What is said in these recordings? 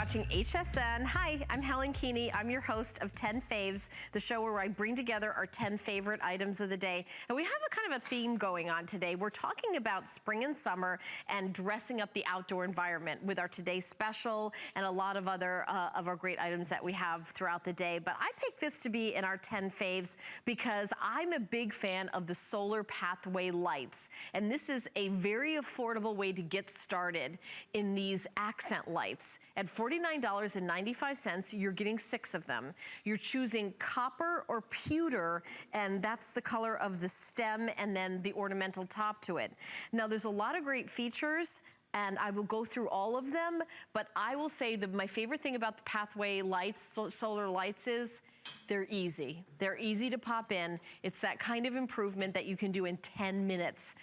watching HSN. Hi, I'm Helen Keeney. I'm your host of 10 Faves, the show where I bring together our 10 favorite items of the day. And we have a kind of a theme going on today. We're talking about spring and summer and dressing up the outdoor environment with our Today Special and a lot of other of our great items that we have throughout the day. But I picked this to be in our 10 Faves because I'm a big fan of the solar pathway lights. And this is a very affordable way to get started in these accent lights. At $49.95, you're getting 6 of them. You're choosing copper or pewter, and that's the color of the stem and then the ornamental top to it. Now, there's a lot of great features, and I will go through all of them, but I will say that my favorite thing about the pathway lights, solar lights, is they're easy. They're easy to pop in. It's that kind of improvement that you can do in 10 minutes.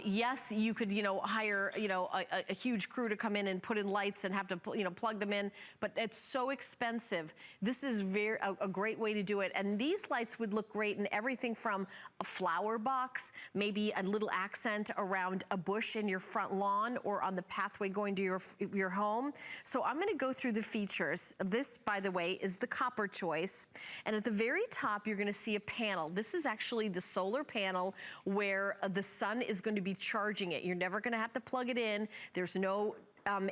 Yes, you could, hire, a huge crew to come in and put in lights and have to, plug them in, but it's so expensive. This is a great way to do it. And these lights would look great in everything from a flower box, maybe a little accent around a bush in your front lawn or on the pathway going to your home. So I'm gonna go through the features. This, by the way, is the copper choice. And at the very top, you're gonna see a panel. This is actually the solar panel where the sun is going to be charging it. You're never gonna have to plug it in. There's no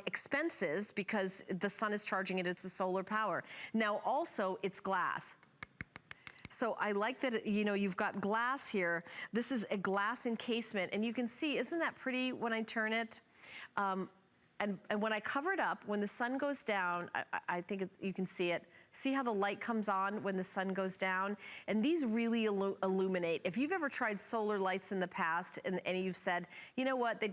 expenses because the sun is charging it. It's a solar power. Now, also, it's glass. So I like that, you've got glass here. This is a glass encasement, and you can see, isn't that pretty when I turn it? And when I cover it up, when the sun goes down, I think you can see it. See how the light comes on when the sun goes down? And these really illuminate. If you've ever tried solar lights in the past and you've said, you know what, they're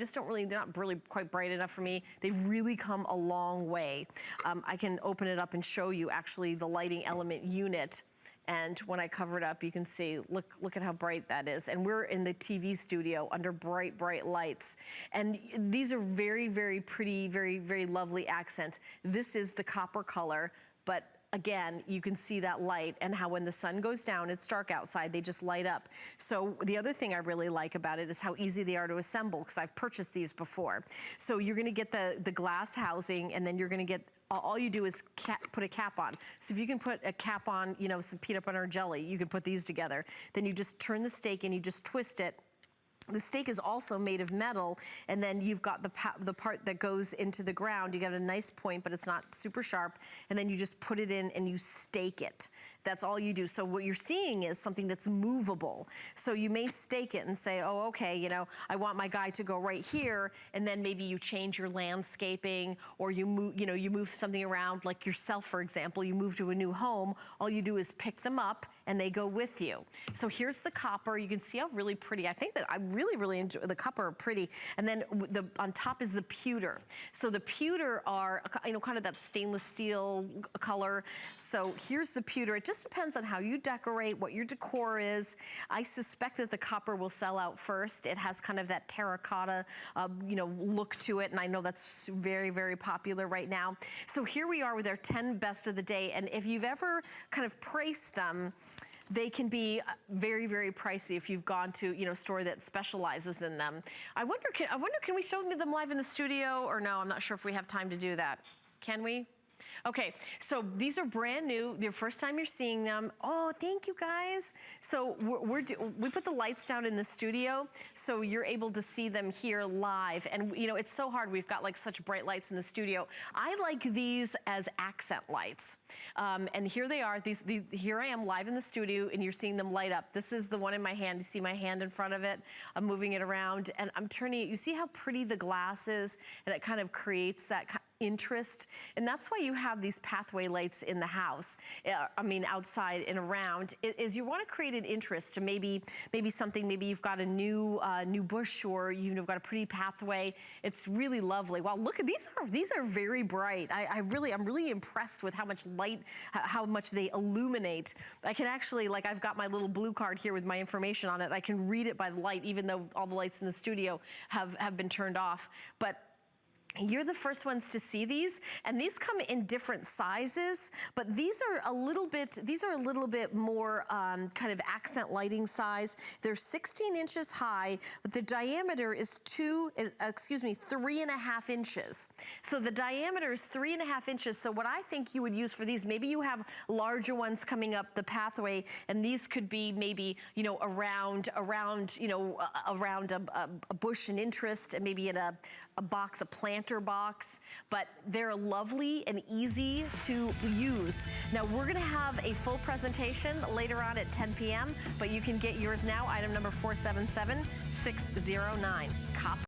not really quite bright enough for me, they've really come a long way. I can open it up and show you actually the lighting element unit. And when I cover it up, you can see, look at how bright that is. And we're in the TV studio under bright, bright lights. And these are very, very pretty, very, very lovely accents. This is the copper color, but again, you can see that light and how when the sun goes down, it's dark outside, they just light up. So the other thing I really like about it is how easy they are to assemble, because I've purchased these before. So you're gonna get the glass housing, and then you're gonna get, all you do is put a cap on. So if you can put a cap on, some peanut butter and jelly, you can put these together. Then you just turn the stake and you just twist it. The stake is also made of metal, and then you've got the part that goes into the ground. You got a nice point, but it's not super sharp, and then you just put it in and you stake it. That's all you do. So what you're seeing is something that's movable. So you may stake it and say, oh, okay, I want my guy to go right here, and then maybe you change your landscaping, or you move something around, like yourself, for example. You move to a new home, all you do is pick them up, and they go with you. So here's the copper. You can see how really pretty. I think that I really, really enjoy the copper, are pretty. And then on top is the pewter. So the pewter are, kind of that stainless steel color. So here's the pewter. It just depends on how you decorate, what your decor is. I suspect that the copper will sell out first. It has kind of that terracotta, look to it. And I know that's very, very popular right now. So here we are with our 10 best of the day. And if you've ever kind of priced them, they can be very, very pricey if you've gone to, a store that specializes in them. I wonder, can we show them live in the studio, or no? I'm not sure if we have time to do that. Can we? Okay, so these are brand new. The first time you're seeing them. Oh, thank you guys. So we put the lights down in the studio, so you're able to see them here live. And it's so hard. We've got like such bright lights in the studio. I like these as accent lights. And here they are. Here I am live in the studio, and you're seeing them light up. This is the one in my hand. You see my hand in front of it. I'm moving it around, and I'm turning it. You see how pretty the glass is, and it kind of creates that interest. And that's why you have these pathway lights in the house, outside and around, is you want to create an interest to maybe something, maybe you've got a new bush, or you've got a pretty pathway. It's really lovely. Wow, look at these are very bright. I'm really impressed with how much light, how much they illuminate. I can actually, I've got my little blue card here with my information on it. I can read it by the light, even though all the lights in the studio have been turned off. But You're the first ones to see these, and these come in different sizes, but these are a little bit more kind of accent lighting size. They're 16 inches high, but the diameter is 3.5 inches. So the diameter is 3.5 inches. So what I think you would use for these, maybe you have larger ones coming up the pathway, and these could be maybe, you know, around a bush and interest, and maybe in a box, a planter box, but they're lovely and easy to use. Now we're gonna have a full presentation later on at 10 p.m., but you can get yours now, item number 477609.